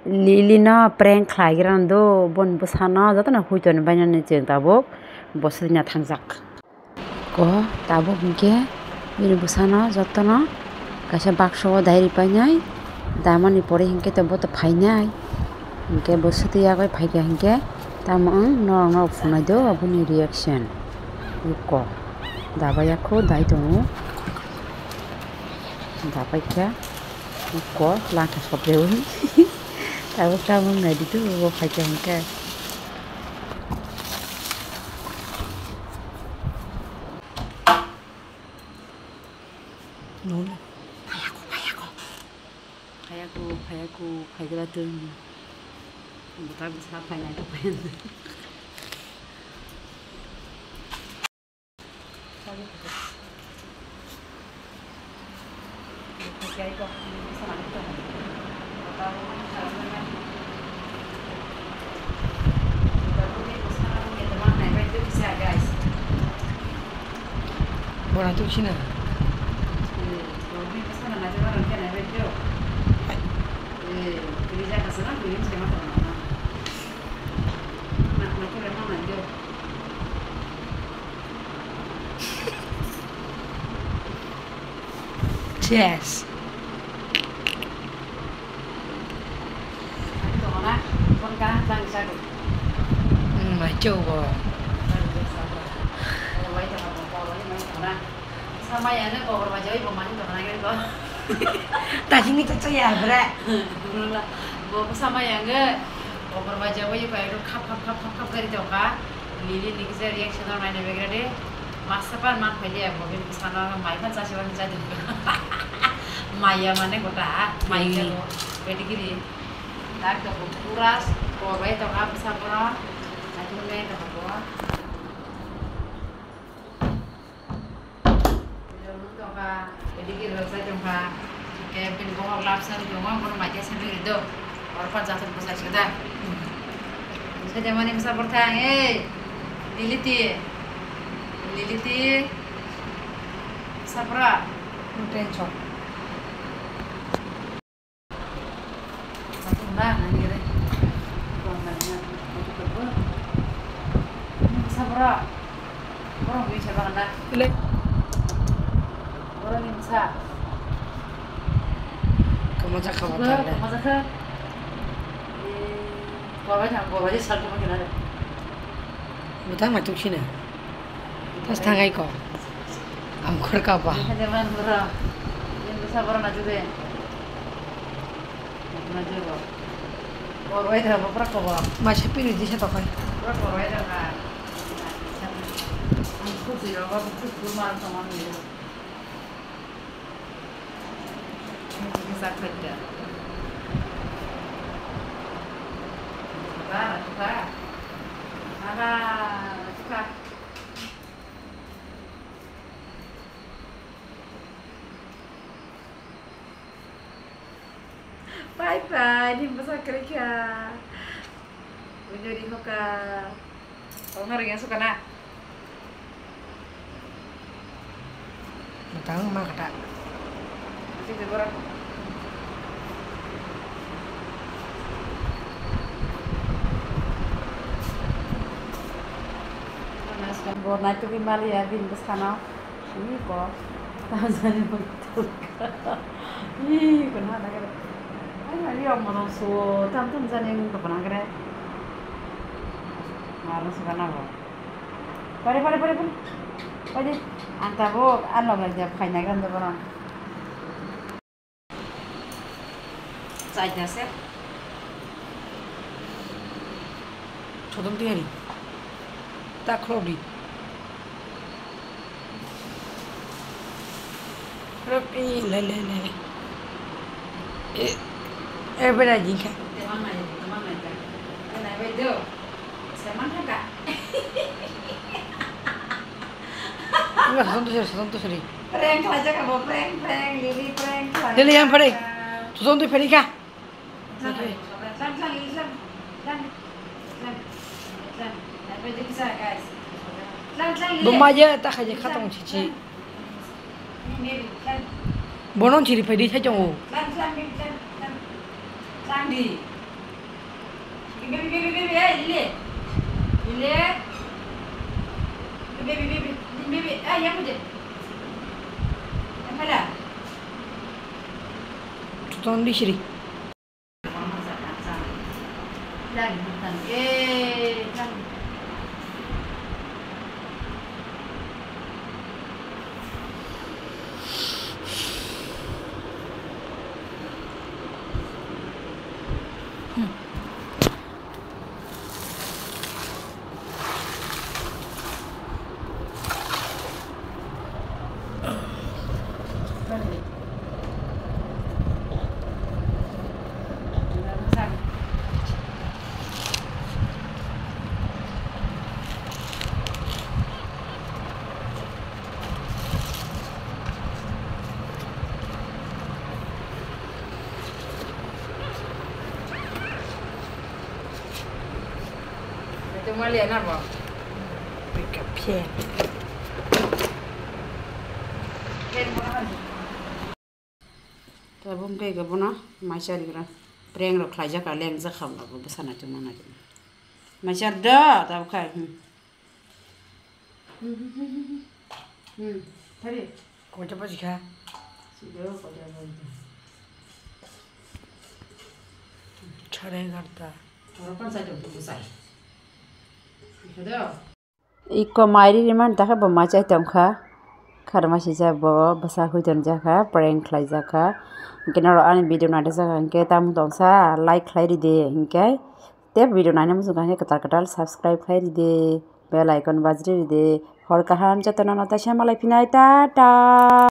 Lili no prank khlaigrang do bon busana jatana huiton bainani jeng tabuk bosnya thangjak ko tabuk hingke bini busana jatana kaisa bakso dairi painai damani pore hingke to boto phainai hingke bosati yagai phaika hingke tamang norong norok phunai do aboni reaction ko dabaya ko dai tongo dabaikya ko lata soprewi tahu kamu nggak itu mau kacang ke nol kayak tuh bukan bisa kayak itu pen kayak itu bisa itu Bukan itu Cina. Yes. Coba. Sama ya nih kalau berwajah ibu mandi tuh kan kok. Tadi ini cocok ya, bre. Bawa sama ya enggak. Kalau berwajah ibu kayak kap dari joka. Lili nih kita reaction orang lain begitu deh. Masa pan mak pilih ya, mungkin kesana mai kan saya siapa jadi. Maya mana kota, Maya lo, beda gini. Tak ke kuras, kalau bayi tuh apa sabra. Nanti main dah apa? Jadi kita saya jumpa kayak pin bawah lapsan jumpa kalau macam sendiri itu orang jatuh besar sudah. Saya zaman ini besar bertang, liliti, sabra, Mungkin cok. satu lah nanti deh. Banyak sabra, orang bisa banget. Boleh. Orang yang bisa. Kamu cakap apa? Masa ke? Gua aja satu makin ada. Bukan macam Cina. Terus tangai kok. Angkur apa? Ada mana berapa? Yang bisa berapa naju deh? Naju kok. Gua itu apa berapa kok? Masih pilih di situ kan? Berapa itu kan? Aku sih apa betul malam sama dia. Bisa kerja. Suka. Bye, ini besar kerja. Menjadi suka. Orang yang suka nak. Tahu mak kata. Itu berapa? Borna itu gimana ya bin besana ini kok tanzani betul ih kenapa kira ayo dia mau so tanzani yang kemana kira harus kenapa pare anta bo anu aja kayaknya kan tuh orang saja sih 조동 대리. 딱 클로리. 그렇게 레레레. 에베라 지카. teman aja kenapa itu semangat kak 이거 손도 소리. prank aja kamu prank Lili prank Lili yang pare. 조동도 페리카. Lumayan tak aja katong cici. Bonon ciri pedi saya jong. Sandi. Bibi ya Lili. Lili. Bibi yang muje. Mana? Tutun di sini. Lagi bukan. Lagi. Cuma lihat apa? Makeup pen. Tabung kayak gak pernah macam ni kan. Preng lo kerja kalian zakam lah, besar nak cuma nak. Macam dah, tahu kan? Tadi. Kau cepat sih kah? Sudah, kau dah. Cara yang kata. Harapan saja untuk besar. Iko mairi riman taka bamacha tamkha kharma sija bo basa huiton jaka prank khlai jaka kenaro ani video nade jaka ke tam dongsa like khlai ri de hinkai te video nane musu gane katar katal subscribe khlai ri de bell icon bajri ri de hor kaham jatona nata shamalai pinai ta ta